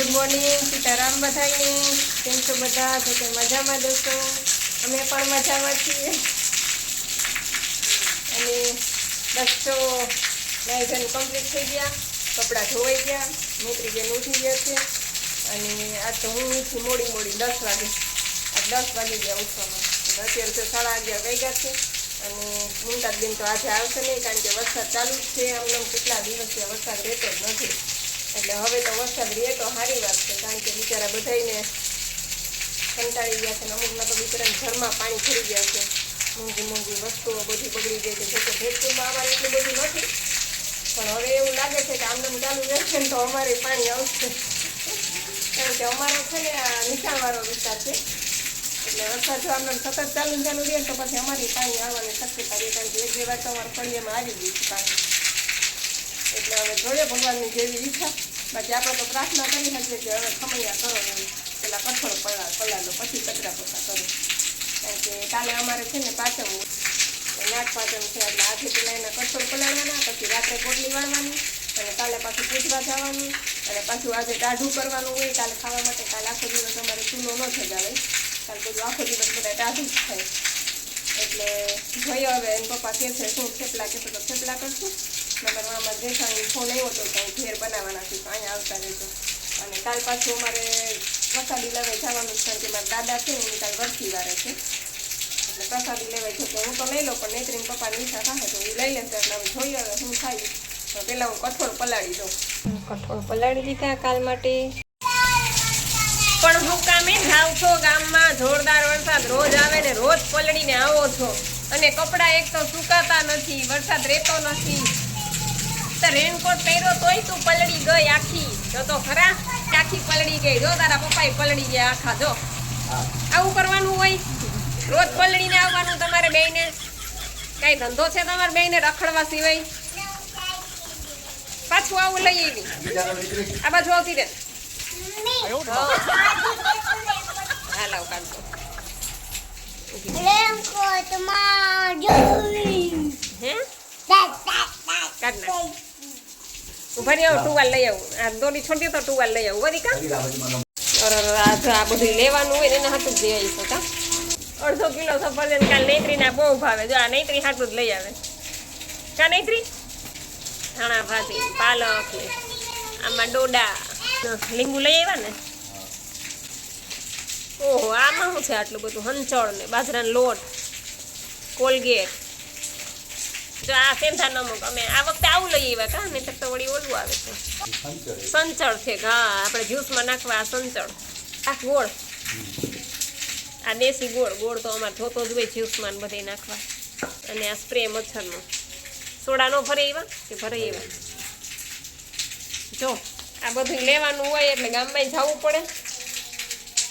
Good morning, Sitaram બધાને. કેમ છો બધા? તો કે મજામાં દોસ્તો, અમે પણ મજામાં છીએ. અને બસ તો નાઈધન કમ્પ્લીટ થઈ ગયા, કપડાં ધોવાઈ ગયા, નોકરી બેન ઉઠી ગયા છે. અને આજ તો હું ઉઠી મોડી 10 વાગે. આજ 10 વાગી ગયા ઉઠવામાં. અત્યારે તો 11:30 વાગ્યા છે. અને મુમતાજ બેન તો આજે આવશે નહીં, કારણ કે વરસાદ ચાલુ જ છે. આમ કેટલા દિવસથી વરસાદ રહેતો જ નથી. એટલે હવે તો વરસાદ રહે તો સારી વાત છે, કારણ કે બિચારા બધાને કંટાળી ગયા છે. અમુકના તો બિચારાને ઘરમાં પાણી ભરી ગયા છે. મોંઘી વસ્તુઓ બધી બગડી ગઈ છે. જોકે ભેટપુરમાં અમારે એટલું બધું નથી, પણ હવે એવું લાગે છે કે આમનામ ચાલુ રહેશે ને તો અમારે પાણી આવશે. કારણ કે અમારો છે ને આ નીચાણવાળો વિસ્તાર છે, એટલે વરસાદ જો આમનામ સતત ચાલુ રહે તો પછી અમારી પાણી આવવાની શક્યતા રહે. કારણ કે 1-2 વાર તો અમારા ફળિયામાં આવી ગયું છે પાણી. એટલે હવે જોઈએ ભગવાનની જેવી ઈચ્છા. બાકી આપણે તો પ્રાર્થના કરી શકીએ કે હવે ખમૈયા કરો, એમ પેલા કઠોળ પલાળો પછી કચરા પોતા કરો. કારણ કે કાલે અમારે છે ને પાચમ નાગ પાચમ છે, એટલે આજે પેલા એના કઠોળ પલાળવાના, પછી રાત્રે પોટલી વાળવાની, અને કાલે પાછું પૂજવા જવાનું, અને પાછું આજે ટાઢું કરવાનું હોય કાલે ખાવા માટે. કાલે આખો દિવસ અમારે ચૂલો ન સજાવે, કાલે બધું આખો દિવસ બધા ટાઢું જ થાય. એટલે જોઈએ હવે એમ પપ્પા કહે છે શું થેપલા કહેતો તો થેપલા કરશું. નગર મામા જેઠાણી ફોન આવ્યો હતો તો ઘેર બનાવવાના છે, તો અહીંયા આવતા રહેજો. અને કાલ પાછું અમારે પ્રસાદી લેવાઈ જવાનું છે, કે મારા દાદા છે ને એની કાલ વરસી વારે છે, એટલે પ્રસાદી લેવાઈ જતો. હું તો લઈ લઉં, પણ નેત્રીને પપ્પાની ઈચ્છા થાય તો એ લઈ લેશે. એટલે હવે જોઈએ હવે શું થાય. તો પહેલાં હું કઠોળ પલાળી દઉં. કઠોળ પલાળી દીધા કાલ માટે. પણ હું કામે જાવ છો ગામમાં, જોરદાર વરસાદ રોજ આવે ને રોજ પલળીને આવો છો, અને કપડાં એક તો સુકાતા નથી, વરસાદ રહેતો નથી. રેનકોટ પહેર્યો તોય તું પલળી ગઈ આખી. જો તો ખરા આખી પલળી ગઈ. જો તારા પપ્પાએ પલળી ગયા આખા. જો આવું કરવાનું હોય, રોજ પલળીને આવવાનું તમારે બેયને. કઈ ધંધો છે તમારે બેયને રખડવા સિવાય? પાછું આવું લઈ આવી. આ બાજુ આવતી રે. હા લાવ કાઢો. હે કાઢ નાખ. ઉભા રહી આવો, ટુવાલ લઈ આવું. આ દોરી છોડી તો ટુવાલ લઈ આવું. વળી કા આ બધું લેવાનું હોય ને એના હાથું જ લઈ આવી શકો. 1/2 કિલો સફરજન કાલ નૈત્રીને બહુ ભાવે. જો આ નૈત્રી હાથું જ લઈ આવે. કા નૈત્રી? ધાણા ભાજી, પાલક ને આમાં ડોડા, લીંબુ લઈ આવ્યા ને. ઓહો, આમાં શું છે આટલું બધું? હંચળ ને બાજરાનો લોટ, કોલગેટ. જો આ સેંધા નમક અમે આ વખતે આવું લઈ આવ્યા. કા નહીં તો વળી ઓલું આવે છે સંચળ છે. હા, આપણે જ્યુસમાં નાખવા આ સંચળ. આ ગોળ, આ દેશી ગોળ તો અમારે જોતો જ હોય જ્યુસમાં બધે નાખવા. અને આ સ્પ્રે મચ્છરનો. સોડા નો ભરે એવા કે ભરે એવા. જો આ બધું લેવાનું હોય એટલે ગામમાં જવું પડે,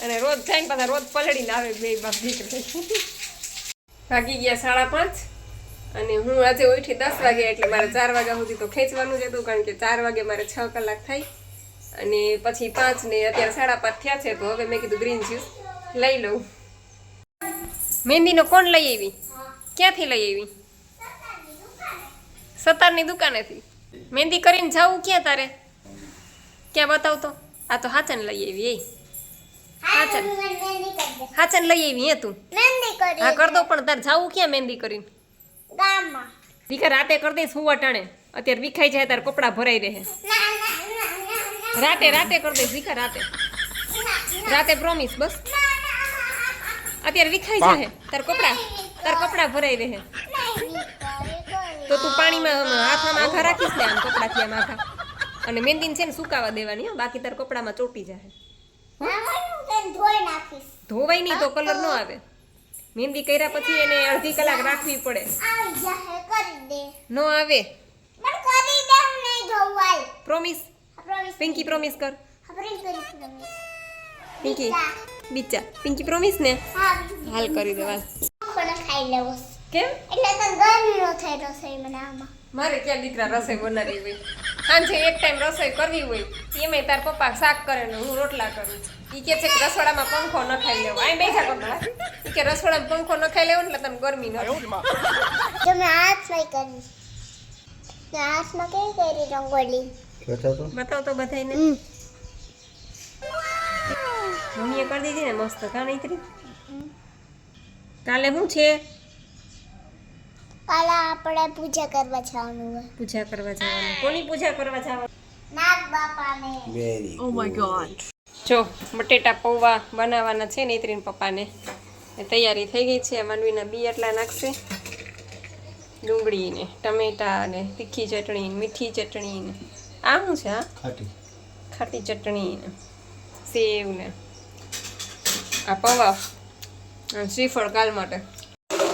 અને રોજ જાય પાછા રોજ પલળીને આવે. બે બાપ દીકરી ભાગી ગયા 5:30. અને હું આજે ઉઠી 10 વાગે, એટલે મારે 4 વાગ્યા સુધી તો ખેંચવાનું જ હતું, કારણ કે 4 વાગે મારે 6 કલાક થાય. અને પછી 5 ને અત્યારે 5:30 થયા છે, તો હવે મેં કીધું ગ્રીન જ્યુસ લઈ લઉં. મહેંદીનો કોણ લઈ આવી? ક્યાંથી લઈ આવી? સતારની દુકાનેથી. મહેંદી કરીને જાવું ક્યાં તારે? ક્યાં બતાવતો? આ તો હાચન લઈ આવી. હાચન લઈ આવી હે તું? હા કર દો, પણ તારે જાવું ક્યાં મહેંદી કરીને? ગામમાં. દીકરા રાતે કરી દઈશ હુવા ટાણે. અત્યારે વિખાઈ જાય તાર કપડાં ભરાઈ રહે. રાતે કરી દઈશ દીકરા, રાતે પ્રોમિસ. બસ અત્યારે વિખાઈ જાય તાર કપડાં ભરાઈ રહે. તો તું પાણીમાં હાથમાં આઘા રાખીશ ને, આમ કપડાથી આમ આઘા. અને મહેંદીને છે ને સુકાવા દેવાની, બાકી તાર કપડામાં ચોટી જાય. ધોવાય નહીં તો કલર ન આવે. મહેંદી કર્યા પછી એને અડધી કલાક રાખવી પડે. નો આવે. પ્રોમિસ? પિંકી પ્રોમિસ કર. પિંકી બીચા પિંકી પ્રોમિસ ને? હાલ કરી દે. કેમ? મારે ક્યાં દીકરા રસોઈ બનાવી હોય? સાંજે એક ટાઈમ રસોઈ કરવી હોય, એમાં તાર પપ્પા શાક કરે ને હું રોટલા કરું. એ કે છે કે રસોડામાં પંખો ન ખાઈ લેવો. અહીં બેઠા કરતા કે રસોડામાં પંખો ન ખાઈ લેવો એટલે તને ગરમી ન થાય. તમે હાથ નહીં કરી. હાથમાં કેવી કરી રંગોળી? બતાવ તો બધાને. મમ્મીએ કરી દીધી ને મસ્ત કા નહીતરી કાલે શું છે કાલે આપણે પૂજા કરવા જવાનું હોય પૂજા કરવા જવાનું કોની પૂજા કરવા જવાનું નાગ બાપાને વેરી જો બટેટા પૌવા બનાવવાના છે નૈત્રીન પપ્પાને એ તૈયારી થઈ ગઈ છે માંડવીના બી એટલા નાખશે ડુંગળી ને ટમેટા ને તીખી ચટણી ને મીઠી ચટણી ને આ શું છે આ ખાટી ખાટી ચટણી ને સેવ ને આ પૌવા શ્રીફળ કાલ માટે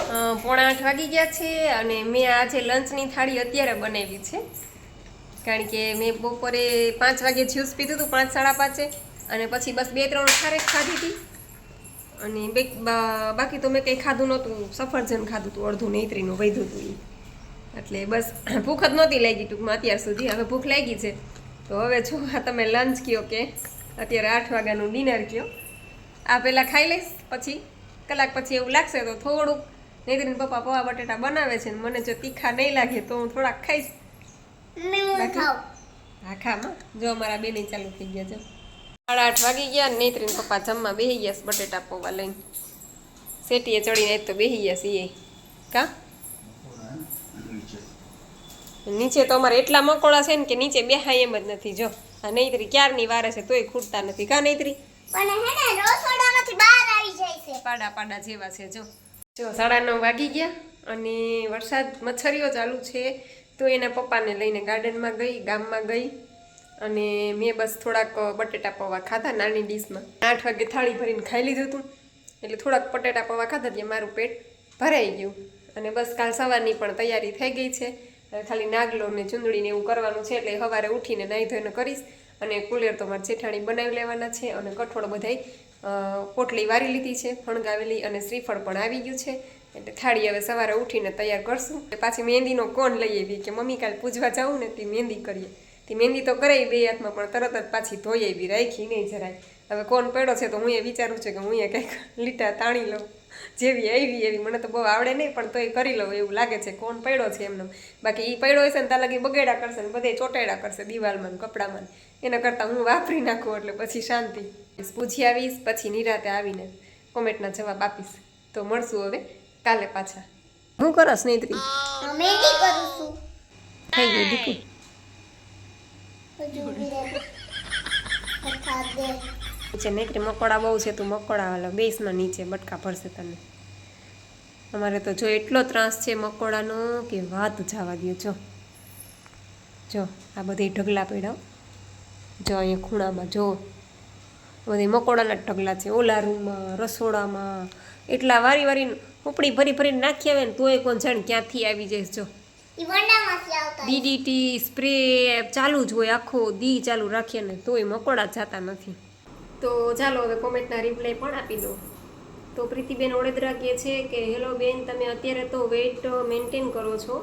7:45 વાગી ગયા છે અને મેં આજે લંચની થાળી અત્યારે બનાવી છે કારણ કે મેં બપોરે 5 વાગે જ્યુસ પીધું હતું 5 સાડા 5 અને પછી બસ 2-3 ખારેક ખાધી હતી અને બાકી તો મેં કંઈ ખાધું નહોતું સફરજન ખાધું હતું અડધું નૈત્રીનું વધ્યું હતું એટલે બસ ભૂખ જ નહોતી લાગી ટૂંકમાં અત્યાર સુધી હવે ભૂખ લાગી છે તો હવે જો તમે લંચ કહો કે અત્યારે 8 વાગ્યાનું ડિનર કહો આ પહેલાં ખાઈ લઈશ પછી કલાક પછી એવું લાગશે તો થોડુંક નૈત્રીન પપ્પા પૌવા બટેટા બનાવે છે ને મને જો તીખા નહીં લાગે તો હું થોડાક ખાઈશ હા ખામાં જો અમારા બેની ચાલુ થઈ ગયા જો 8:30 વાગી ગયા નૈત્રીન પપ્પા જમવા બેસી ગયા બટેટા પૌવા લઈને શેટીએ ચડીને તો બેસી ગયા છીએ કા નીચે તો અમારે એટલા મકોડા છે ને કે નીચે બેહાય એમ જ નથી જો આ નૈત્રી ક્યારની વારે છે તોય ખૂટતા નથી કા નૈત્રી પણ હે ને રસોડામાંથી બહાર આવી જાય છે પાડા પાડા જેવા છે જો 9:30 વાગી ગયા અને વરસાદ મચ્છરીઓ ચાલુ છે તો એના પપ્પાને લઈને ગાર્ડનમાં ગઈ ગામમાં ગઈ અને મેં બસ થોડાક બટેટા પૌવા ખાધા નાની ડીશમાં 8 વાગે થાળી ભરીને ખાઈ લીધું હતું એટલે થોડાક બટેટા પૌવા ખાધા ત્યાં મારું પેટ ભરાઈ ગયું અને બસ કાલ સવારની પણ તૈયારી થઈ ગઈ છે ખાલી નાગલો ને ચૂંદડીને એવું કરવાનું છે એટલે સવારે ઉઠીને નાહી ધોઈને કરીશ અને કુલેર તો મારે જેઠાણી બનાવી લેવાના છે અને કઠોળ બધાય પોટલી વારી લીધી છે ફણગાવેલી અને શ્રીફળ પણ આવી ગયું છે એટલે થાળી હવે સવારે ઉઠીને તૈયાર કરશું પાછી મહેંદીનો કોન લઈ આવી કે મમ્મી કાલે પૂજવા જાઉં ને તે મહેંદી કરીએ તે મહેંદી તો કરાવી બે હાથમાં પણ તરત જ પાછી ધોઈ આવી રાખી નહીં જરાય હવે કોન પડ્યો છે તો હું એ વિચારું છું કે હું એ કંઈક લીટા તાણી લઉં જેવી આવી એવી મને તો બહુ આવડે નહીં પણ તોય કરી લઉં એવું લાગે છે કોણ પડ્યો છે એમને બાકી એ પડ્યો હશે ને ત્યાં લગી બગેડા કરશે ને બધે ચોટેડા કરશે દિવાલમાં ને કપડામાં એના કરતાં હું વાપરી નાખું એટલે પછી શાંતિ પૂછી આવીશ પછી નિરાતે આવીને કોમેન્ટના જવાબ આપીશ તો મળશું હવે કાલે પાછા હું કરસ નૈત્રી મહેંદી કરું છું થઈ ગયું દીકુ હજુ ઉભી રહે કથા દે છે નૈત્રી મકોડા બહુ છે તું મકોડા વાળો બેસમાં નીચે બટકા ભરશે તને અમારે તો જો એટલો ત્રાસ છે મકોડાનો કે વાત જવા દો જો આ બધી ઢગલા પડ્યા જો અહીંયા ખૂણામાં જો બધી મકોડાના જ ઢગલા છે ઓલા રૂમમાં રસોડામાં એટલા વારી ઉપડી ભરીને નાખી આવે ને તોય કોણ જાણ ક્યાંથી આવી જાય જો ઈ વંડામાંથી આવતા ડીડીટી સ્પ્રે ચાલુ જ હોય આખો દી ચાલુ રાખીએ ને તોય મકોડા જતા નથી તો ચાલો હવે કોમેન્ટના રિપ્લાય પણ આપી દો તો પ્રીતિબેન ઓળેદરા કહે છે કે હેલો બેન તમે અત્યારે તો વેઇટ મેન્ટેન કરો છો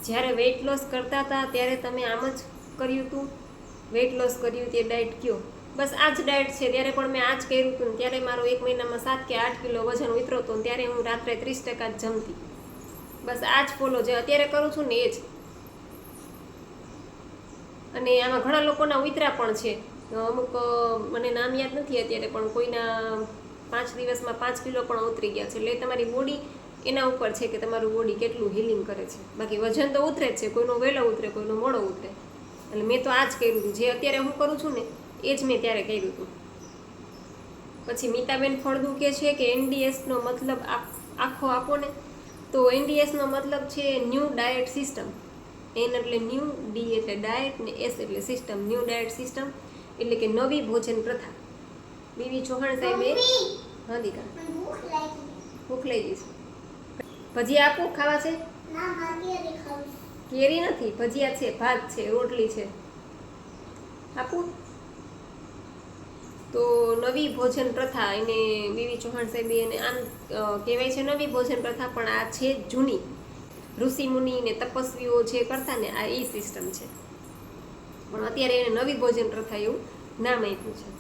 જ્યારે વેઇટ લોસ કરતા હતા ત્યારે તમે આમ જ કર્યું હતું વેઇટ લોસ કર્યું તે ડાયટ કયો બસ આ જ ડાયટ છે ત્યારે પણ મેં આ જ કર્યું હતું ને ત્યારે મારો 1 મહિનામાં 7 કે 8 કિલો વજન ઉતરો હતો ને ત્યારે હું રાત્રે 30% જ જમતી બસ આ જ ફોલો જે અત્યારે કરું છું ને એ જ અને આમાં ઘણા લોકોના ઉતરા પણ છે અમુક મને નામ યાદ નથી અત્યારે પણ કોઈના 5 દિવસમાં 5 કિલો પણ ઉતરી ગયા છે એટલે તમારી બોડી એના ઉપર છે કે તમારું બોડી કેટલું હીલિંગ કરે છે બાકી વજન તો ઉતરે જ છે કોઈનો વહેલો ઉતરે કોઈનો મોડો ઉતરે એટલે મેં તો આ જ કર્યું હતું જે અત્યારે હું કરું છું ને એ જ મેં ત્યારે કર્યું હતું પછી મીતાબેન ફળદુ કહે છે કે NDSનો મતલબ આખો આપો ને તો NDSનો મતલબ છે ન્યૂ ડાયટ સિસ્ટમ એન એટલે ન્યૂ ડી એટલે ડાયટ ને એસ એટલે સિસ્ટમ ન્યૂ ડાયટ સિસ્ટમ એટલે કે નવી ભોજન પ્રથા બીવી ચૌહાણ સાહેબે હા દીકા ભૂખ લઈ જઈશ ભજીયા આપું ખાવા છે ના મારી ખાવું કેરી નથી ભજીયા છે ભાત છે રોટલી છે આપું તો નવી ભોજન પ્રથા એને બીવી ચૌહાણ સાહેબે એને આમ કહેવાય છે નવી ભોજન પ્રથા પણ આ છે જૂની ઋષિ મુનિ ને તપસ્વીઓ જે કરતા ને આ એ સિસ્ટમ છે પણ અત્યારે એને નવી ભોજન પ્રથા એવું નામ આપ્યું છે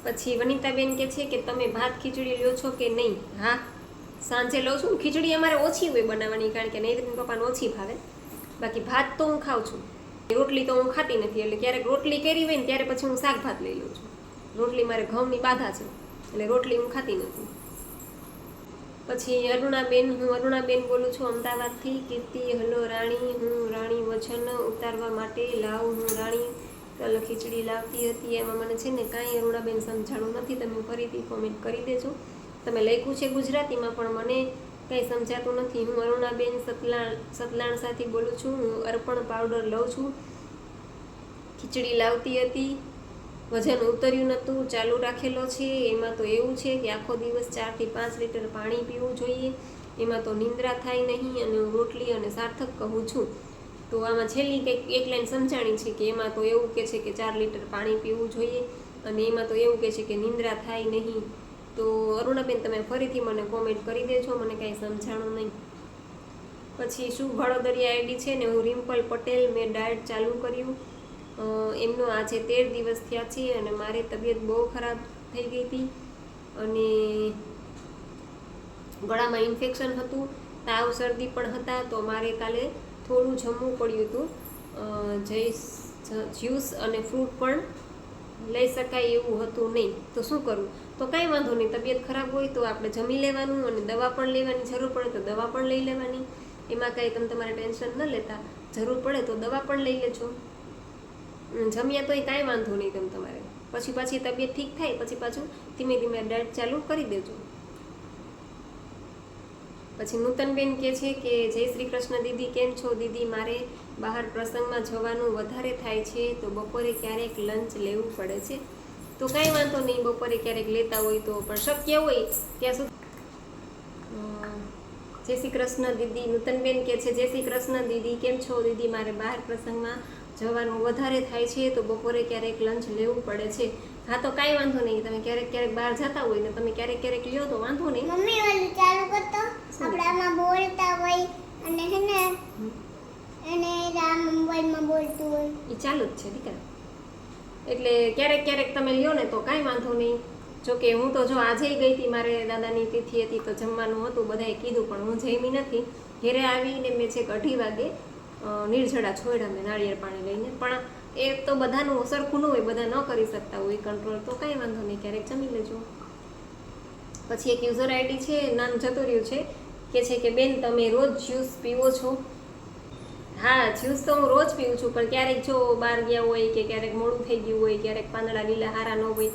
પછી વનિતાબેન કહે છે કે તમે ભાત ખીચડી લ્યો છો કે નહીં હા સાંજે લઉં છું ખીચડી અમારે ઓછી હોય બનાવવાની કારણ કે નૈત્રીન પપ્પાને ઓછી ભાવે બાકી ભાત તો હું ખાઉં છું રોટલી તો હું ખાતી નથી એટલે ક્યારેક રોટલી કરી હોય ને ત્યારે પછી હું શાક ભાત લઈ લઉં છું રોટલી મારે ઘઉંની બાધા છે એટલે રોટલી હું ખાતી નથી. પછી હું અરુણાબેન બોલું છું અમદાવાદથી. કીર્તિ હલો રાણી, હું રાણી વચન ઉતારવા માટે લાવ. હું રાણી કલ ખીચડી લાવતી હતી. એમાં મને છે ને કાંઈ અરુણાબેન સમજાણું નથી. તમે ફરીથી કોમેન્ટ કરી દેજો. તમે લખ્યું છે ગુજરાતીમાં પણ મને કંઈ સમજાતું નથી. હું અરુણાબેન સતલાણસાથી બોલું છું. હું અર્પણ પાવડર લઉં છું. ખીચડી લાવતી હતી, વજન ઉતર્યું નહોતું, ચાલુ રાખેલો છે. એમાં તો એવું છે કે આખો દિવસ 4 થી 5 લીટર પાણી પીવું જોઈએ. એમાં તો નિંદ્રા થાય નહીં અને હું રોટલી અને સાર્થક કહું છું. તો આમાં છેલ્લી કંઈક એક લાઈન સમજાણી છે કે એમાં તો એવું કે છે કે 4 લીટર પાણી પીવું જોઈએ અને એમાં તો એવું કે છે કે નિંદ્રા થાય નહીં. તો અરુણાબેન તમે ફરીથી મને કોમેન્ટ કરી દેજો, મને કાંઈ સમજાણું નહીં. પછી શું વડોદરિયા આઈડી છે ને, હું રિમ્પલ પટેલ. મેં ડાયટ ચાલુ કર્યું. એમનો આજે 13 દિવસ થયા છે અને મારી તબિયત બહુ ખરાબ થઈ ગઈ હતી અને ગળામાં ઇન્ફેક્શન હતું, તાવ શરદી પણ હતા. તો મારે કાલે થોડું જમવું પડ્યું હતું. જ્યુસ અને ફ્રૂટ પણ લઈ શકાય એવું હતું નહીં. તો શું કરવું? તો કાંઈ વાંધો નહીં, તબિયત ખરાબ હોય તો આપણે જમી લેવાનું અને દવા પણ લેવાની જરૂર પડે તો દવા પણ લઈ લેવાની. એમાં કાંઈ તમારે ટેન્શન ન લેતા, જરૂર પડે તો દવા પણ લઈ લેજો. જમ્યા તોય કાંઈ વાંધો નહીં તમારે. પાછી તબિયત ઠીક થાય પછી પાછું ધીમે ધીમે ડાયટ ચાલુ કરી દેજો. પછી નૂતનબેન કહે છે કે જય શ્રી કૃષ્ણ દીદી, કેમ છો દીદી? મારે બહાર પ્રસંગમાં જવાનું વધારે થાય છે તો બપોરે ક્યારેક લંચ લેવું પડે છે. તો કાંઈ વાંધો નહીં, બપોરે ક્યારેક લેતા હોય તો પણ શક્ય હોય ત્યાં સુધી. જય શ્રી કૃષ્ણ દીદી. નૂતનબેન કહે છે જય શ્રી કૃષ્ણ દીદી, કેમ છો દીદી? મારે બહાર પ્રસંગમાં જવાનું વધારે થાય છે તો બપોરે ક્યારેક લંચ લેવું પડે છે. હા તો કાંઈ વાંધો નહીં, તમે ક્યારેક બહાર જતા હોય ને તમે ક્યારેક લ્યો તો વાંધો નહીં. મમ્મી ઓલું ચાલુ કરતો આપણે આમાં બોલતા હોય અને હે ને એને આ મોબાઈલમાં બોલતું હોય એ ચાલુ જ છે દીકરા. એટલે ક્યારેક તમે લ્યો ને તો કાંઈ વાંધો નહીં. જોકે હું તો જો આજે ગઈ હતી, મારે દાદાની તિથિ હતી તો જમવાનું હતું, બધાએ કીધું પણ હું જમી નથી. ઘેરે આવીને મેં છેક 2:30 વાગે નિર્જળા છોડ્યા મેં નાળિયેર પાણી લઈને. પણ એ તો બધાનું સરખું ન હોય, બધા ન કરી શકતા હોય કંટ્રોલ, તો કાંઈ વાંધો નહીં, ક્યારેક જમી લેજો. પછી એક યુઝર આઈડી છે, નામ જતું રહ્યું છે, કે છે કે બેન તમે રોજ જ્યુસ પીવો છો? હા, જ્યુસ તો હું રોજ પીવું છું, પણ ક્યારેક જો બહાર ગયા હોય કે ક્યારેક મોડું થઈ ગયું હોય, ક્યારેક પાંદડા લીલા હારા ન હોય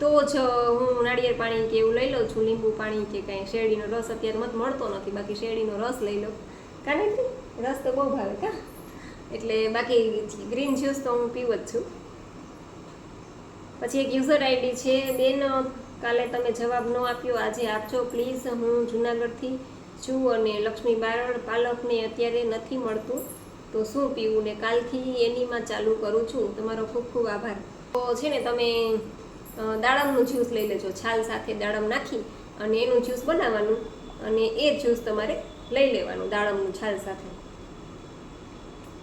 તો જ હું નાળિયેર પાણી કે એવું લઈ લઉં છું, લીંબુ પાણી કે કાંઈ શેરડીનો રસ અત્યારે મત મળતો નથી, બાકી શેરડીનો રસ લઈ લઉં. કાને રસ તો બહુ ભાવે કા, એટલે બાકી ગ્રીન જ્યુસ તો હું પીવું જ છું. પછી એક યુઝર આઈડી છે, બેન કાલે તમે જવાબ ન આપ્યો, આજે આપજો પ્લીઝ. હું જુનાગઢથી છું અને લક્ષ્મી બારણ પાલકને અત્યારે નથી મળતું તો શું પીવું ને કાલથી એનીમાં ચાલુ કરું છું. તમારો ખૂબ ખૂબ આભાર. તો છે ને તમે દાડમનું જ્યુસ લઈ લેજો, છાલ સાથે દાડમ નાખી અને એનું જ્યુસ બનાવવાનું અને એ જ્યુસ તમારે લઈ લેવાનું દાડમનું છાલ સાથે,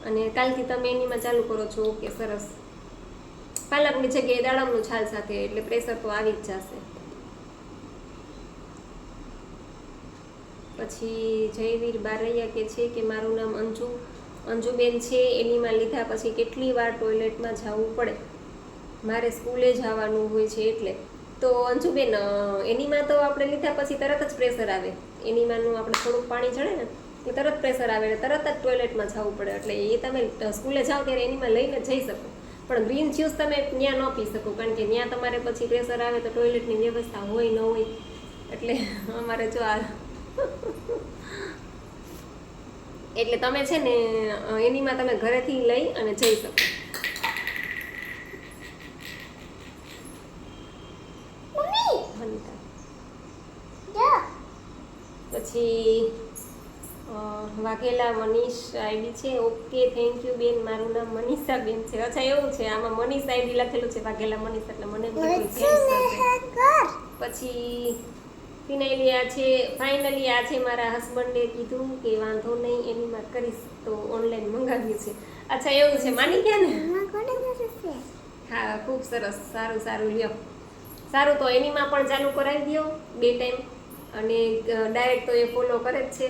અને કાલથી તમે એનીમાં ચાલુ કરો છો. ઓકે, સરસ. પાલકની જગ્યાએ દાડમનું છાલ સાથે, એટલે પ્રેશર તો આવી જ જશે. પછી જયવીર બારૈયા કે છે કે મારું નામ અંજુબેન છે. એનીમાં લીધા પછી કેટલી વાર ટોયલેટમાં જવું પડે? મારે સ્કૂલે જવાનું હોય છે એટલે. તો અંજુબેન એનીમાં તો આપણે લીધા પછી તરત જ પ્રેશર આવે. એનીમાંનું આપણે થોડુંક પાણી ચડે ને એ તરત પ્રેશર આવે એટલે તરત જ ટોયલેટમાં જવું પડે. એટલે એ તમે સ્કૂલે જાઓ ત્યારે એનીમાં લઈને જઈ શકો, પણ ગ્રીન જ્યુસ તમે ત્યાં ન પી શકો, કારણ કે ત્યાં તમારે પછી પ્રેશર આવે તો ટોયલેટની વ્યવસ્થા હોય ન હોય. એટલે અમારે જો આ એટલે તમે છે ને એનીમાં તમે ઘરેથી લઈ અને જઈ શકો. પછી વાઘેલા મનીષ આઈડી છે. ઓકે, થેન્ક યુ બેન, મારું નામ મનીષા બેન છે. અચ્છા એવું છે, આમાં મનીષ આઈડી લખેલું છે વાઘેલા મનીષ, એટલે મને પછી ફિનાઇલી છે. ફાઇનલી આજે મારા હસબન્ડે કીધું કે વાંધો નહીં એનીમાં કરીશ તો ઓનલાઈન મંગાવ્યું છે. અચ્છા એવું છે, માની ગયા ને? હા, ખૂબ સરસ, સારું લ્યો. સારું, તો એનીમાં પણ ચાલુ કરાવી દો 2 ટાઈમ, અને ડાયરેક્ટ તો એ ફોલો કરે જ છે,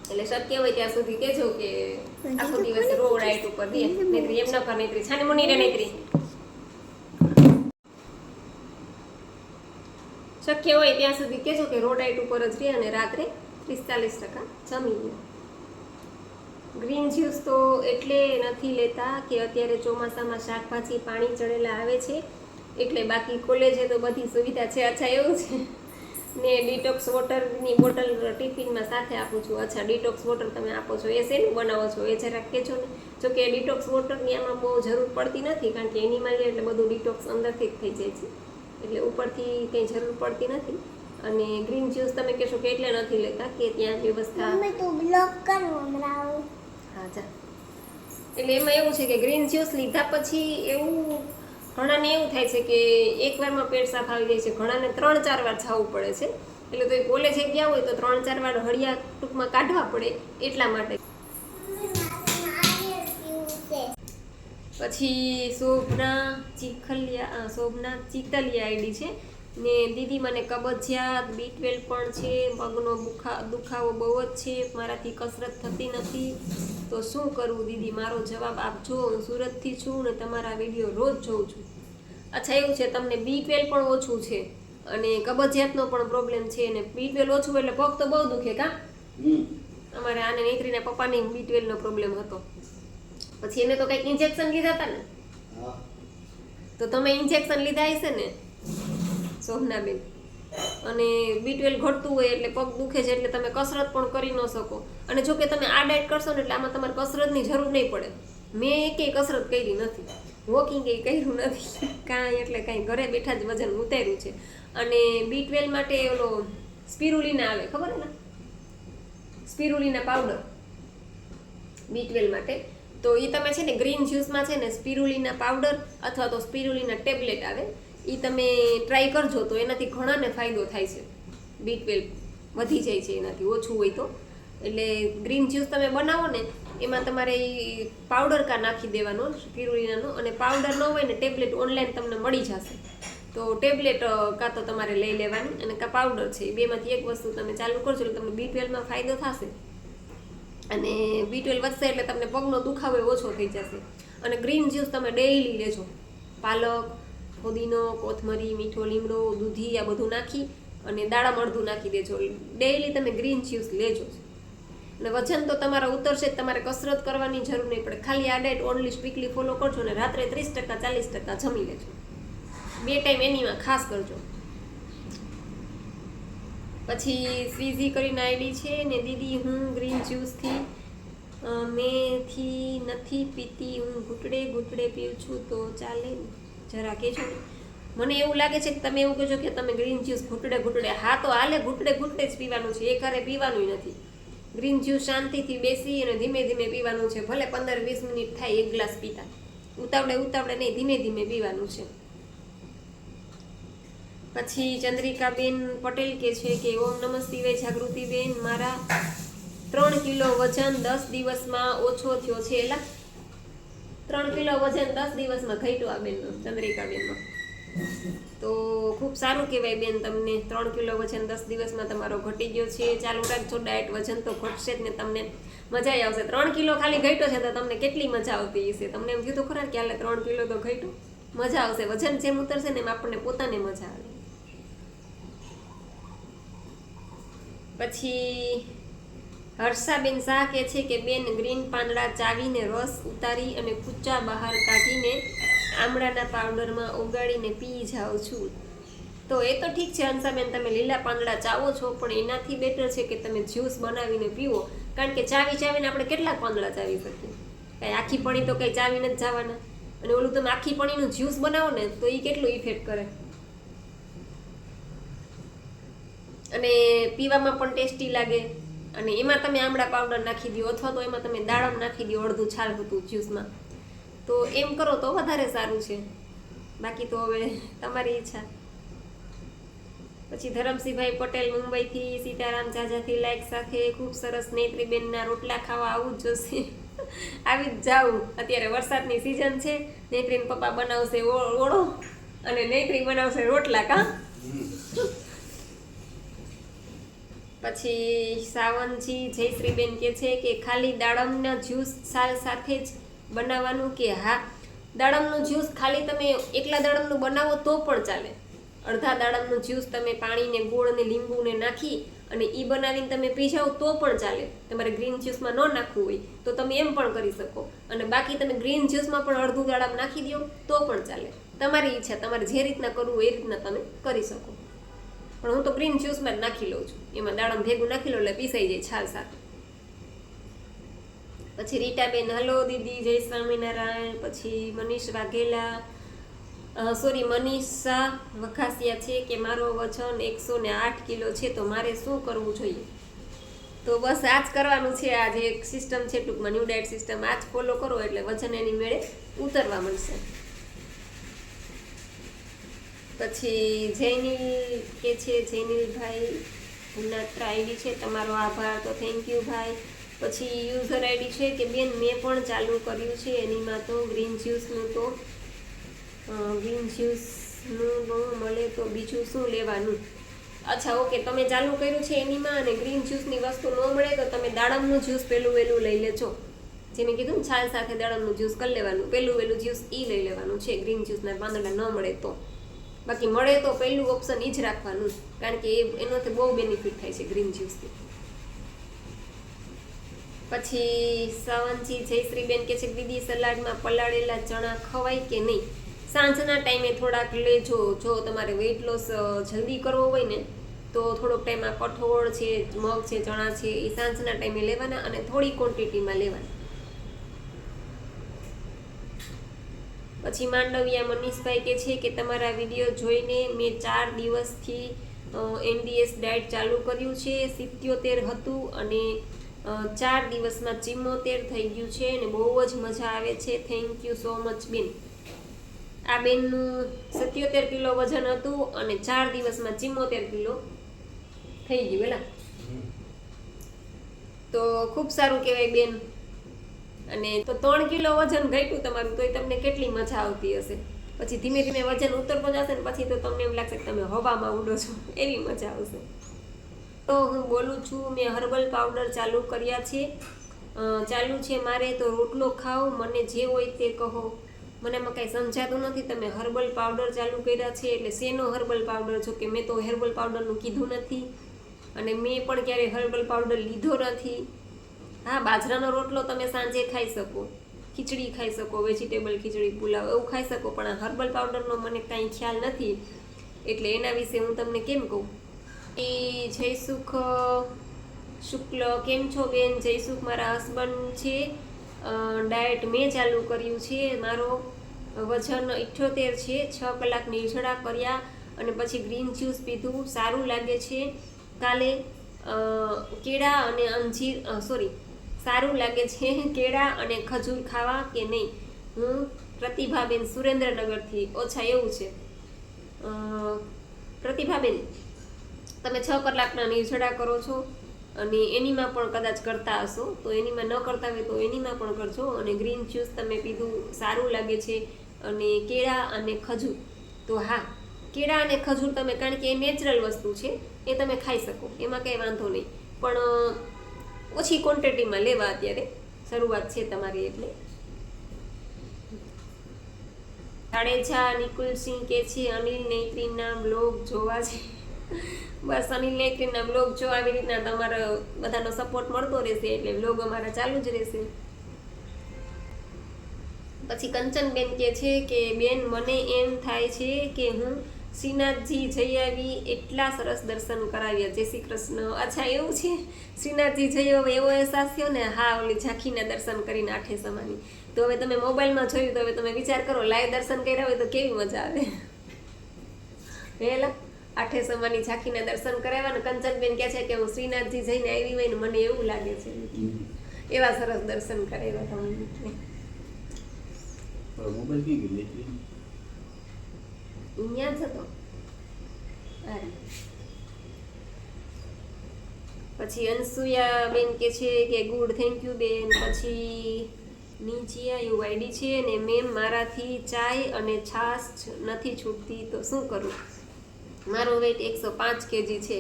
એટલે શક્ય હોય ત્યાં સુધી કહેજો કે આખો દિવસ રો ડાયટ ઉપર દે. નહીતરી એમ ન કર, નહીતરી છાને મુની રે, નહીતરી શક્ય હોય ત્યાં સુધી કહેજો કે રો ડાયટ ઉપર જ રહે અને રાત્રે 30-40% જમી લે. ગ્રીન જ્યુસ તો એટલે નથી લેતા કે અત્યારે ચોમાસામાં શાકભાજી પાણી ચડેલા આવે છે એટલે, બાકી કોલેજે તો બધી સુવિધા છે. અચ્છા એવું છે ને ડિટોક્સ વોટરની બોટલ ટિફિનમાં સાથે આપું છું. અચ્છા ડિટોક્સ વોટર તમે આપો છો, એ શેનું બનાવો છો એ જરાક કહેજો ને. જો કે ડિટોક્સ વોટરની આમાં બહુ જરૂર પડતી નથી કારણ કે એનીમાં લે એટલે બધું ડિટોક્સ અંદરથી જ થઈ જાય છે એટલે ઉપરથી કંઈ જરૂર પડતી નથી. અને ગ્રીન જ્યુસ તમે કહેશો કે એટલે નથી લેતા કે ત્યાં વ્યવસ્થા. મમ્મી તું બ્લોક કર હમણાં. હા જા. એટલે એમાં એવું છે કે ગ્રીન જ્યુસ લીધા પછી એવું ઘણાને એવું થાય છે કે એકવારમાં પેટ સાફ આવી જાય છે, ઘણાને 3-4 વાર જવું પડે છે. એટલે તો એ કોલેજે ગયા હોય તો 3-4 વાર હળિયા ટૂંકમાં કાઢવા પડે એટલા માટે. પછી શોભના ચીતલિયા આઈડી છે ને દીદી મને કબજિયાત B12 પણ છે, પગનો દુખાવો બહુ જ છે, મારાથી કસરત થતી નથી તો શું કરવું દીદી મારો જવાબ આપજો. હું સુરતથી છું ને તમારા વિડીયો રોજ જોઉં છું. અચ્છા એવું છે, તમને B12 પણ ઓછું છે અને કબજિયાતનો પણ પ્રોબ્લેમ છે અને B12 ઓછું એટલે પગ તો બહુ દુખે કા? અમારે આને નૈત્રીના પપ્પાને B12 નો પ્રોબ્લેમ હતો. પછી એને તો કંઈક ઇન્જેક્શન લીધા હતા ને? તો તમે ઇન્જેક્શન લીધા હશે ને શોભનાબેન? અને B12 ઘટતું હોય એટલે પગ દુખે છે એટલે તમે કસરત પણ કરી ન શકો. અને જો કે તમે આ ડાયટ કરશો ને એટલે આમાં તમારે કસરતની જરૂર નહીં પડે. મેં એકેય કસરત કરી નથી, વોકિંગ એ કર્યું નથી કાંઈ, એટલે કાંઈ ઘરે બેઠા જ વજન ઉતાર્યું છે. અને B12 માટે ઓલો સ્પિરુલિના આવે ખબર ને, સ્પિરુલિના પાવડર B12 માટે. તો એ તમે છે ને ગ્રીન જ્યુસમાં છે ને સ્પિરુલિના પાવડર અથવા તો સ્પિરુલિના ટેબ્લેટ આવે એ તમે ટ્રાય કરજો તો એનાથી ઘણાને ફાયદો થાય છે. B12 વધી જાય છે એનાથી, ઓછું હોય તો. એટલે ગ્રીન જ્યુસ તમે બનાવો ને એમાં તમારે એ પાવડર કા નાખી દેવાનો સ્પિરુલિનાનો, અને પાવડર ન હોય ને ટેબ્લેટ ઓનલાઈન તમને મળી જશે. તો ટેબ્લેટ કાં તો તમારે લઈ લેવાની અને કાં પાવડર છે, એ બેમાંથી એક વસ્તુ તમે ચાલુ કરજો એટલે તમને B12માં ફાયદો થશે. અને B12 વધશે એટલે તમને પગનો દુખાવો ઓછો થઈ જશે. અને ગ્રીન જ્યુસ તમે ડેઈલી લેજો. પાલક, ફુદીનો, કોથમરી, મીઠો લીમડો, દૂધી આ બધું નાખી અને દાડમ અડધું નાખી દેજો. ડેઈલી તમે ગ્રીન જ્યુસ લેજો. અને વજન તો તમારા ઉતરશે જ, તમારે કસરત કરવાની જરૂર નહીં પડે. ખાલી આ ડાયટ ઓનલી સ્ટ્રિક્ટલી ફોલો કરજો ને રાત્રે 30%-40% જમી લેજો. 2 ટાઈમ એનીમાં ખાસ કરજો. પછી સ્વીઝી કરીને આઈડી છે ને દીદી હું ગ્રીન જ્યુસથી મેથી નથી પીતી, હું ઘૂંટડે પીઉં છું તો ચાલે ને? જરા કહેજો. મને એવું લાગે છે કે તમે એવું કહેજો કે તમે ગ્રીન જ્યુસ ઘૂંટડે. હા તો હાલે, ઘૂંટડે જ પીવાનું છે, એ ઘરે પીવાનું નથી. ગ્રીન જ્યુસ શાંતિથી બેસી અને ધીમે ધીમે પીવાનું છે. ભલે 15-20 મિનિટ થાય એક ગ્લાસ પીતા, ઉતાવળે નહીં, ધીમે ધીમે પીવાનું છે. પછી ચંદ્રિકાબેન પટેલ કે છે કે ઓમ નમઃ શિવાય જાગૃતિબેન, મારા 3 કિલો વજન 10 દિવસમાં ઓછો થયો છે. એલા 3 કિલો વજન 10 દિવસમાં ઘટ્યો આ બેનનો, ચંદ્રિકાબેનનો. તો ખૂબ સારું કહેવાય બેન, તમને 3 કિલો વજન 10 દિવસમાં તમારો ઘટી ગયો છે. ચાલુ રાખજો ડાયટ, વજન તો ઘટશે જ ને તમને મજા આવશે. 3 કિલો ખાલી ઘટ્યો છે તો તમને કેટલી મજા આવતી હશે. તમને એમ થયું તો ખરા કે હાલે 3 કિલો તો ઘટ્યું, મજા આવશે. વજન જેમ ઉતરશે ને એમ આપણને પોતાને મજા આવે. પછી હર્ષાબેન શાહ કહે છે કે બેન ગ્રીન પાંદડા ચાવીને રસ ઉતારી અને કૂચા બહાર કાઢીને આમળાના પાવડરમાં ઓગાળીને પી જાઉં છું. તો એ તો ઠીક છે હંસાબેન, તમે લીલા પાંદડા ચાવો છો, પણ એનાથી બેટર છે કે તમે જ્યુસ બનાવીને પીવો. કારણ કે ચાવીને આપણે કેટલા પાંદડા ચાવી શકીએ? કાંઈ આખી પણી તો કંઈ ચાવીને જ જવાના. અને ઓલું તમે આખી પણીનું જ્યુસ બનાવો ને તો એ કેટલું ઇફેક્ટ કરે. અને પીવામાં પણ ટેસ્ટી લાગે. અને એમાં તમે આમળા પાવડર નાખી દો અથવા તો એમાં તમે દાડમ નાખી દો, અડધું છાલ હતું જ્યુસમાં. તો એમ કરો તો વધારે સારું છે. બાકી તો હવે તમારી ઈચ્છા. પછી ધરમસિંહભાઈ પટેલ મુંબઈથી, સીતારામ જાજાથી લાઈક સાથે, ખૂબ સરસ. નેત્રીબેનના રોટલા ખાવા આવું જ જોશે. આવી જ જાઉં. અત્યારે વરસાદની સિઝન છે. નેત્રીન પપ્પા બનાવશે ઓળો અને નેત્રી બનાવશે રોટલા. કા પછી સાવનજી જયશ્રીબેન કે છે કે ખાલી દાડમના જ્યુસ છાલ સાથે જ બનાવવાનું કે? હા, દાડમનું જ્યુસ ખાલી તમે એકલા દાડમનું બનાવો તો પણ ચાલે. અડધા દાડમનું જ્યુસ તમે પાણીને ગોળ અને લીંબુને નાખી અને એ બનાવીને તમે પી જાઓ તો પણ ચાલે. તમારે ગ્રીન જ્યુસમાં ન નાખવું હોય તો તમે એમ પણ કરી શકો, અને બાકી તમે ગ્રીન જ્યુસમાં પણ અડધું દાડમ નાખી દો તો પણ ચાલે. તમારી ઈચ્છા, તમારે જે રીતના કરવું એ રીતના તમે કરી શકો. પણ હું તો ગ્રીન જ્યુસમાં જ નાખી લઉં છું, એમાં દાડમ ભેગું નાખી લઉં એટલે પીસાઈ જાય છાલ સાથે. પછી રીટાબેન હલો દીદી, જય સ્વામિનારાયણ. પછી મનીષ વાઘેલા, મનીષા વખાસિયા છે કે મારો વજન 108 કિલો છે તો મારે શું કરવું જોઈએ? તો બસ આ જ કરવાનું છે. આ જે એક સિસ્ટમ છે ટૂંકમાં ન્યૂ ડાયટ સિસ્ટમ, આ જ ફોલો કરો એટલે વજન એની મેળે ઉતરવા મળશે. પછી જૈનિલ કે છે, જૈનિલભાઈ ગુનાત્રા આઈડી છે, તમારો આભાર, તો થેન્ક યુ ભાઈ. પછી યુઝર આઈડી છે કે બેન મેં પણ ચાલુ કર્યું છે એનીમાં તો ગ્રીન જ્યુસનું મળે તો બીજું શું લેવાનું? અચ્છા ઓકે, તમે ચાલુ કર્યું છે એનીમાં અને ગ્રીન જ્યુસની વસ્તુ ન મળે તો તમે દાડમનું જ્યુસ પહેલું વહેલું લઈ લેજો. જે મેં કીધું ને છાલ સાથે દાડમનું જ્યુસ કરી લેવાનું, પહેલું વહેલું જ્યુસ એ લઈ લેવાનું છે ગ્રીન જ્યુસના પાંદડા ન મળે તો. બાકી મળે તો પહેલું ઓપ્શન એ જ રાખવાનું, કારણ કે એનાથી બહુ બેનિફિટ થાય છે ગ્રીન જ્યુસથી. પછી સાવનજી જયશ્રીબેન કે છે દીદી સલાડમાં પલાળેલા ચણા ખવાય કે નહીં? સાંજના ટાઈમે થોડાક લેજો. જો તમારે વેઇટ લોસ જલ્દી કરવો હોય ને તો થોડોક ટાઈમ આ કઠોળ છે, મગ છે, ચણા છે એ સાંજના ટાઈમે લેવાના અને થોડી ક્વોન્ટિટીમાં લેવાના. પછી માંડવિયા મનીષભાઈ કે છે કે તમારા વિડીયો જોઈને મેં 4 દિવસથી NDS ડાયટ ચાલુ કર્યું છે. 77 હતું અને 4 દિવસમાં 74 થઈ ગયું છે અને બહુ જ મજા આવે છે. થેન્ક યુ સો મચ બેન. આ બેનનું 77 કિલો વજન હતું અને 4 દિવસમાં 74 કિલો થઈ ગયું એલા, તો ખૂબ સારું કહેવાય બેન. અને તો 3 કિલો વજન ઘટ્યું તમારું તોય તમને કેટલી મજા આવતી હશે. પછી ધીમે ધીમે વજન ઉતરતો જશે ને પછી તો તમને એમ લાગશે કે તમે હવામાં ઉડો છો, એવી મજા આવશે. તો હું બોલું છું, મેં હર્બલ પાવડર ચાલુ છે મારે તો રોટલો ખાઓ, મને જે હોય તે કહો. મને એમાં કાંઈ સમજાતું નથી. તમે હર્બલ પાવડર ચાલુ કર્યા છે એટલે શેનો હર્બલ પાવડર? જો કે મેં તો હર્બલ પાવડરનું કીધું નથી અને મેં પણ ક્યારેય હર્બલ પાવડર લીધો નથી. હા, બાજરાનો રોટલો તમે સાંજે ખાઈ શકો, ખીચડી ખાઈ શકો, વેજીટેબલ ખીચડી, પુલાવ એવું ખાઈ શકો, પણ આ હર્બલ પાવડરનો મને કાંઈ ખ્યાલ નથી એટલે એના વિશે હું તમને કેમ કહું. એ જયસુખ શુક્લ કેમ છો બેન? જયસુખ મારા હસબન્ડ છે. ડાયટ મેં ચાલુ કર્યું છે. મારો વજન 78 છે. 6 કલાક નિર્જળા કર્યા અને પછી ગ્રીન જ્યુસ પીધું, સારું લાગે છે. કાલે કેળા અને સારું લાગે છે કેળા અને ખજૂર ખાવા કે નહીં? હું પ્રતિભાબેન સુરેન્દ્રનગરથી. ઓછા એવું છે પ્રતિભાબેન, તમે 6 કલાકના નિર્જળા કરો છો અને એનીમાં પણ કદાચ કરતા હશો, તો એનીમાં ન કરતા હોય તો એનીમાં પણ કરજો. અને ગ્રીન જ્યુસ તમે પીધું, સારું લાગે છે. અને કેળા અને ખજૂર, તો હા કેળા અને ખજૂર તમે, કારણ કે એ નેચરલ વસ્તુ છે, એ તમે ખાઈ શકો, એમાં કંઈ વાંધો નહીં, પણ ઓછી ક્વોન્ટિટીમાં લેવા. અત્યારે શરૂઆત છે તમારી એટલે. જાડેજા નિકુલસિંહ કે છે અનિલ નેત્રીના બ્લોગ જોવા છે. બસ અનિલ નેત્રીના બ્લોગ જો આવી રીતના તમારા બધાનો સપોર્ટ મળતો રહેશે એટલે બ્લોગ અમારા ચાલુ જ રહેશે. પછી કંચનબેન કે છે કે બેન મને એમ થાય છે કે હું શ્રીનાથજી જઈ આવી, એટલા સરસ દર્શન કરાવ્યા. જય શ્રી કૃષ્ણ. અચ્છા એવું છે, શ્રીનાથજી જઈ હવે એવો અહેસાસ થયો ને? હા, ઓલી ઝાંખીના દર્શન કરીને આઠે સમાની. તો હવે તમે મોબાઈલમાં જોયું તો હવે તમે વિચાર કરો, લાઈવ દર્શન કર્યા હોય તો કેવી મજા આવે. હેલા આઠે સમાની ઝાંખીના દર્શન કરાવ્યા ને કંચનબેન કહે છે કે હું શ્રીનાથજી જઈને આવી હોય ને મને એવું લાગે છે, એવા સરસ દર્શન કરાવ્યા તમે. મોબાઈલ કી ગઈ એટલે અહીંયા જ હતો. પછી અનસુયા બેન કે છે કે ગુડ, થેન્ક યુ બેન. પછી નીચિયા યુ આઈડી છે ને મેમ મારાથી ચાય અને છાશ નથી છૂટતી તો શું કરું? મારો વેઇટ 105 kg છે,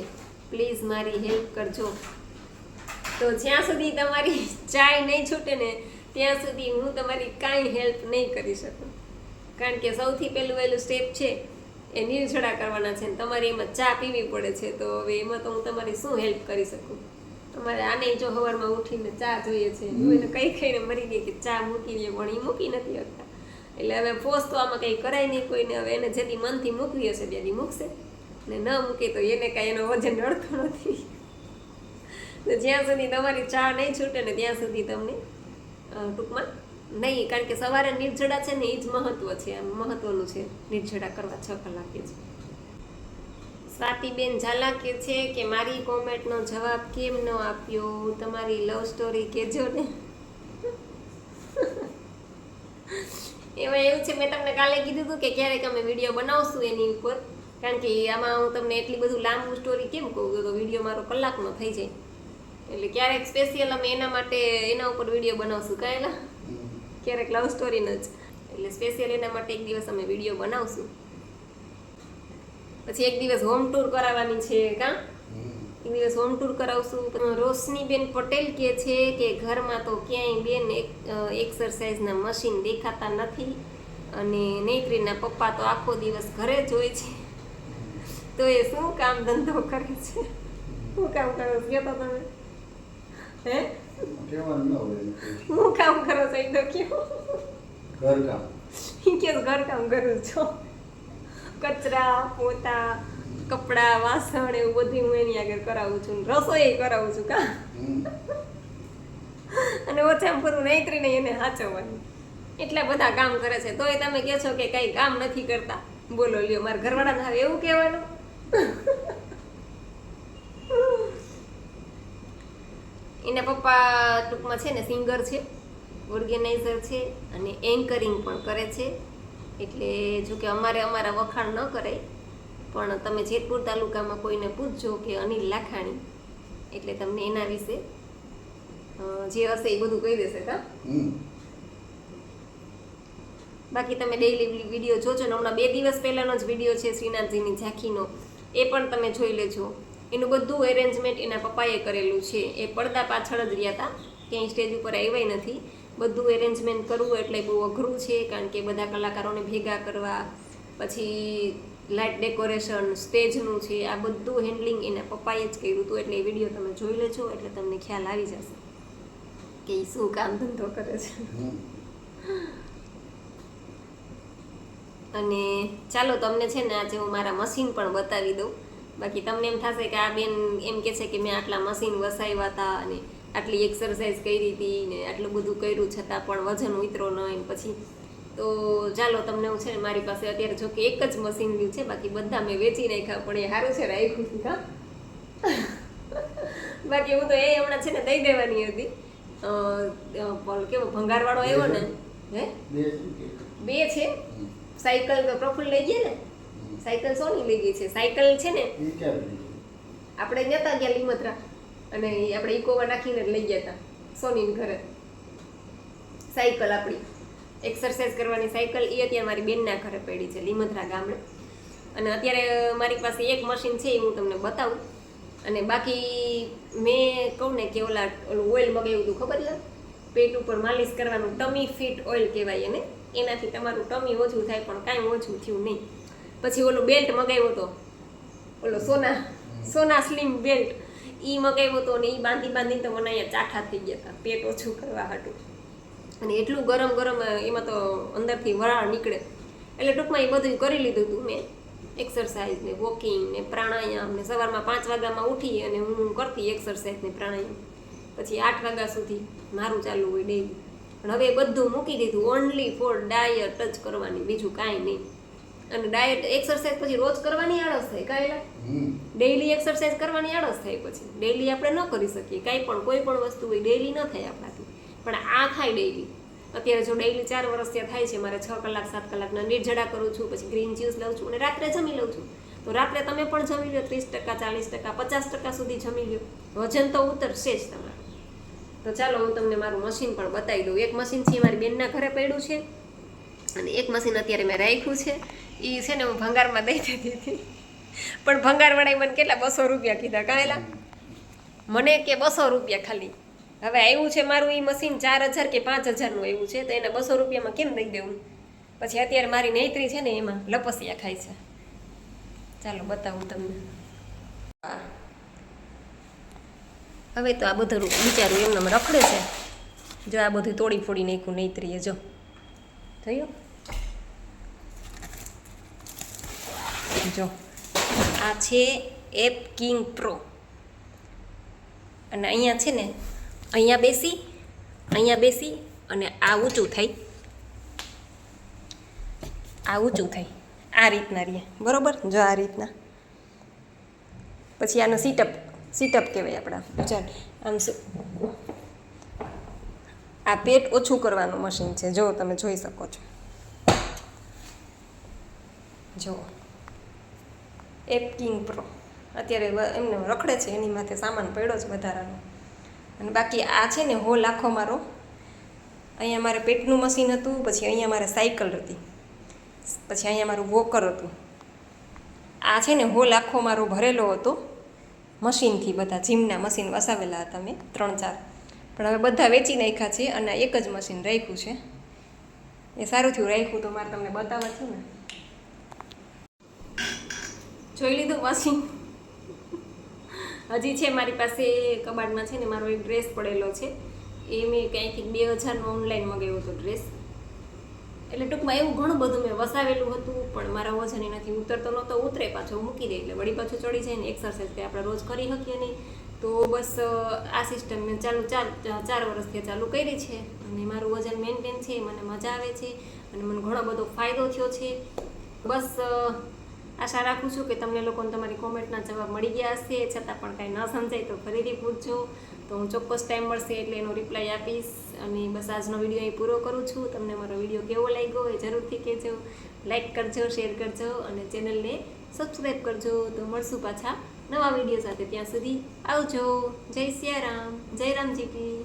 પ્લીઝ મારી હેલ્પ કરજો. તો જ્યાં સુધી તમારી ચાય નહીં છૂટે ને ત્યાં સુધી હું તમારી કાંઈ હેલ્પ નહીં કરી શકું, કારણ કે સૌથી પહેલું સ્ટેપ છે એ નીરછડા કરવાના છે ને તમારે એમાં ચા પીવી પડે છે. તો હવે એમાં તો હું તમારી શું હેલ્પ કરી શકું? તમારે આને જો સવારમાં ઉઠીને ચા જોઈએ છે, હું એને કઈ ખાઈને મરી ગઈ કે ચા મૂકી દે, પણ એ મૂકી નથી શકતા. એટલે હવે ફોર્સ તો આમાં કંઈ કરાય નહીં કોઈને. હવે એને જેથી મનથી મૂકવી હશે ત્યાંથી મૂકશે, ને ન મૂકે તો એને કાંઈ એનો વજન અડતો નથી. તો જ્યાં સુધી તમારી ચા નહીં છૂટે ને ત્યાં સુધી તમને ટૂંકમાં નહીં, કારણ કે સવારે નિર્જળા છે ને એ જ મહત્વ છે, આમ મહત્વનું છે નિર્જળા કરવા 6 કલાકે જ. સ્વાતિબેન ઝાલા કહે છે કે મારી કોમેન્ટનો જવાબ કેમ ન આપ્યો? તમારી લવ સ્ટોરી કહેજો ને. એમાં એવું છે, મેં તમને કાલે કીધું હતું કે ક્યારેક અમે વિડીયો બનાવશું એની ઉપર, કારણ કે આમાં હું તમને એટલી બધું લાંબુ સ્ટોરી કેમ કહું, તો વિડીયો મારો કલાકનો થઈ જાય. એટલે ક્યારેક સ્પેશિયલ અમે એના માટે એના ઉપર વિડીયો બનાવશું. કાંઈલા ક્યારેક લવ સ્ટોરીનો જ, એટલે સ્પેશિયલ એના માટે એક દિવસ અમે વિડીયો બનાવશું. પછી એક દિવસ હોમ ટૂર કરાવવાની છે. કાં એક દિવસ હોમ ટૂર કરાવશું. રોશનીબેન પટેલ કહે છે કે ઘરમાં તો ક્યાંય બેન એક્સરસાઇઝના મશીન દેખાતા નથી, અને નૈત્રીના પપ્પા તો આખો દિવસ ઘરે જ હોય છે, તો એ શું કામ ધંધો કરે છે? શું કામ કરો છો તમે? હે હું કામ કરો છો એ તો કયો? ઘરકામ કરું છું. કચરા પોતા કપડાં વાસણ એવું બધું હું એની આગળ કરાવું છું, રસોઈ કરાવું છું. કા અને ઓછામાં પૂરું નૈત્રીને એને સાચવવાની. એટલા બધા કામ કરે છે, તોય તમે કહો છો કે કઈ કામ નથી કરતા. બોલો લ્યો, મારા ઘરવાળાને હવે એવું કહેવાનું? એના પપ્પા ટૂંકમાં છે ને સિંગર છે, ઓર્ગેનાઇઝર છે, અને એન્કરિંગ પણ કરે છે. એટલે જો કે અમારા વખાણ ન કરાય, પણ તમે જેતપુર તાલુકામાં કોઈને પૂછજો કે અનિલ લાખાણી, એટલે તમને એના વિશે જે હશે એ બધું કહી દેશે. કા બાકી તમે ડેઈલી વિડીયો જોજો ને. હમણાં 2 દિવસ પહેલાનો જ વિડીયો છે શ્રીનાથજીની ઝાંખીનો, એ પણ તમે જોઈ લેજો. એનું બધું એરેન્જમેન્ટ એના પપ્પાએ કરેલું છે. એ પડદા પાછળ જ રહ્યા હતા, ક્યાંય સ્ટેજ ઉપર આવ્યા નથી. બધું એરેન્જમેન્ટ કરવું એટલે બહુ અઘરું છે, કારણ કે બધા કલાકારોને ભેગા કરવા, પછી લાઇટ ડેકોરેશન, સ્ટેજનું છે, આ બધું હેન્ડલિંગ એના પપ્પાએ જ કર્યું હતું. એટલે એ વિડીયો તમે જોઈ લેજો, એટલે તમને ખ્યાલ આવી જશે કે એ શું કામ ધંધો કરે છે. અને ચાલો તમને છે ને આજે હું મારા મશીન પણ બતાવી દઉં. બાકી તમને એમ થશે કે આ બેન એમ કહે છે કે મેં આટલા મશીન વસાવ્યા હતા, અને આટલી એક્સરસાઇઝ કરી હતી, ને આટલું બધું કર્યું છતાં પણ વજન ઉતરો ન હોય. પછી તો ચાલો તમને હું છે ને, મારી પાસે અત્યારે જો કે એક જ મશીન રહ્યું છે, બાકી બધા મેં વેચી નાખ્યા, પણ એ સારું છે રાખ્યું હતું. કા બાકી હું તો એ હમણાં છે ને દઈ દેવાની હતી. કેવો ભંગારવાળો આવ્યો ને, હે 2 છે. સાયકલ તો પ્રફુલ્લ લઈ ગયા ને, સાયકલ સોની લઈ ગઈ છે. સાયકલ છે ને આપણે નતા ગયા લીમત્રા, અને આપણે ઇકોમાં નાખીને લઈ ગયા હતા સોની ઘરે. સાયકલ આપણી એક્સરસાઇઝ કરવાની સાયકલ, એ અત્યારે મારી બેનના ઘરે પડી છે લીમત્રા ગામડે. અને અત્યારે મારી પાસે એક મશીન છે, એ હું તમને બતાવું. અને બાકી મેં કહું ને કે ઓલું ઓઇલ મગાવ્યું હતું, ખબર છે? પેટ ઉપર માલિશ કરવાનું, ટમી ફિટ ઓઇલ કહેવાય એને. એનાથી તમારું ટમી ઓછું થાય, પણ કાંઈ ઓછું થયું નહીં. પછી ઓલો બેલ્ટ મગાવ્યો હતો, ઓલો સોના સ્લિમ બેલ્ટ, એ મગાવ્યો હતો, ને એ બાંધીને તો મને અહીંયા ચાઠા થઈ ગયા હતા પેટ ઓછું કરવા હાટું. અને એટલું ગરમ એમાં તો અંદરથી વરાળ નીકળે. એટલે ટૂંકમાં એ બધું કરી લીધું હતું મેં, એક્સરસાઇઝ ને વોકિંગ ને પ્રાણાયામ ને. સવારમાં 5 વાગ્યામાં ઉઠી અને હું કરતી એક્સરસાઇઝ ને પ્રાણાયામ, પછી 8 વાગ્યા સુધી મારું ચાલુ હોય ડેઈલી. પણ હવે બધું મૂકી દીધું, ઓનલી ફોર ડાયટ જ કરવાની, બીજું કાંઈ નહીં. અને ડાયટ એક્સરસાઇઝ પછી રોજ કરવાની આળસ થાય. કાંઈ ડેઈલી એક્સરસાઇઝ કરવાની આળસ થાય, પછી ડેઈલી આપણે ન કરી શકીએ કાંઈ પણ. કોઈ પણ વસ્તુ હોય ડેઈલી ન થાય આપણાથી, પણ આ થાય ડેઈલી. અત્યારે જો ડેઈલી 4 વર્ષ ત્યાં થાય છે, મારે 6 કલાક 7 કલાકના નિર્જળા કરું છું, પછી ગ્રીન જ્યુસ લઉં છું, અને રાત્રે જમી લઉં છું. તો રાત્રે તમે પણ જમી લો 30%, 40%, 50% સુધી જમી લો, વજન તો ઉતરશે જ તમારે. તો ચાલો હું તમને મારું મશીન પણ બતાવી દઉં. એક મશીન છે મારી બેનના ઘરે પડ્યું છે, અને એક મશીન અત્યારે મેં રાખ્યું છે. એ છે ને હું ભંગારમાં દઈ દીધી હતી, પણ ભંગારવાળાએ મને કેટલા 200 રૂપિયા કીધા. કાંઈલા મને કે 200 રૂપિયા ખાલી. હવે આવ્યું છે મારું એ મશીન 4000 કે 5000નું આવ્યું છે, તો એના 200 રૂપિયામાં કેમ દઈ દેવું? પછી અત્યારે મારી નૈત્રી છે ને એમાં લપસિયા ખાય છે, ચાલો બતાવું તમને. હવે તો આ બધું બિચારું એમને રખડે છે. જો આ બધું તોડી ફોડી નાખ્યું નૈત્રીએ, જો થયું. જો આ છે એપ કિંગ પ્રો, અને અહીંયા છે ને અહીંયા બેસી અને આ ઊંચું થાય, આ રીતના રહીએ, બરોબર. જો આ રીતના. પછી આનો સીટઅપ કહેવાય આપણા ગુજરાત. આમ આ પેટ ઓછું કરવાનું મશીન છે, જો તમે જોઈ શકો છો. જો એપ કિંગ પ્રો અત્યારે એમને રખડે છે, એની માથે સામાન પડ્યો છે વધારાનો. અને બાકી આ છે ને હોલ આખો મારો, અહીંયા મારે પેટનું મશીન હતું, પછી અહીંયા મારે સાયકલ હતી, પછી અહીંયા મારું વોકર હતું. આ છે ને હોલ આખો મારો ભરેલો હતો મશીનથી, બધા જીમના મશીન વસાવેલા હતા મેં 3-4, પણ હવે બધા વેચી નાખ્યા છે અને એક જ મશીન રાખ્યું છે. એ સારું થયું રાખ્યું, તો મારે તમને બતાવવા છે ને. જોઈ લીધું મશીન. હજી છે મારી પાસે કબાટમાં છે ને મારો એક ડ્રેસ પડેલો છે, એ મેં ક્યાંયથી 2000નો ઓનલાઈન મંગાવ્યો હતો ડ્રેસ. એટલે ટૂંકમાં એવું ઘણું બધું મેં વસાવેલું હતું, પણ મારા વજન એનાથી ઉતરતો નહોતો. ઉતરે પાછો મૂકી દે એટલે વળી પાછું ચડી જાય ને. એક્સરસાઇઝ કે આપણે રોજ કરી શકીએ નહીં, તો બસ આ સિસ્ટમ મેં 4 વર્ષથી ચાલુ કરી છે, અને મારું વજન મેન્ટેન છે, મને મજા આવે છે, અને મને ઘણો બધો ફાયદો થયો છે. બસ આશા રાખું છું કે તમને લોકોને તમારી કોમેન્ટના જવાબ મળી ગયા હશે. છતાં પણ કાંઈ ન સમજાય તો ફરીથી પૂછજો, તો હું ચોક્કસ ટાઈમ મળશે એટલે એનો રિપ્લાય આપીશ. અને બસ આજનો વિડીયો અહીં પૂરો કરું છું. તમને મારો વિડીયો કેવો લાગ્યો એ જરૂરથી કહેજો. લાઈક કરજો, શેર કરજો અને ચેનલને સબસ્ક્રાઈબ કરજો. તો મળશું પાછા નવા વિડીયો સાથે. ત્યાં સુધી આવજો. જય સિયારામ, જય રામજી કી.